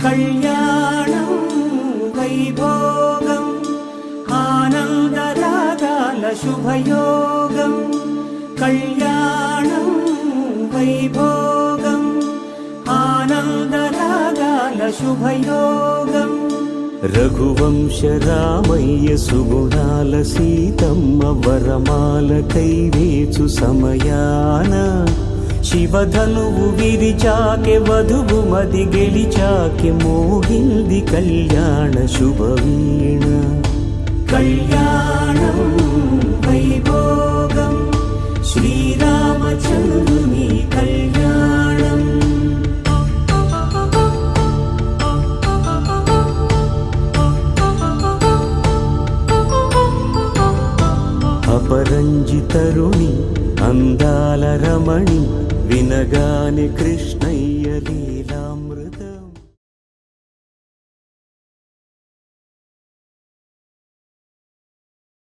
కళ్యాణం వైభోగం ఆనందరాగాల శుభయోగం. కళ్యాణం వైభోగం ఆనందరాగాల శుభయోగం. రఘువంశ రామయ్య సుగుణాల సీతమ్మ వరమాల కైవేచు సమయాన శివధనువు విరిచాకె వధువు మది గెలిచాకె మోగింది కళ్యాణ శుభవీణ. కళ్యాణం వైభోగం శ్రీరామచంద్రుని కళ్యాణం. అపరంజితరుణి అందాల రమణి వినగానే కృష్ణయ్యలే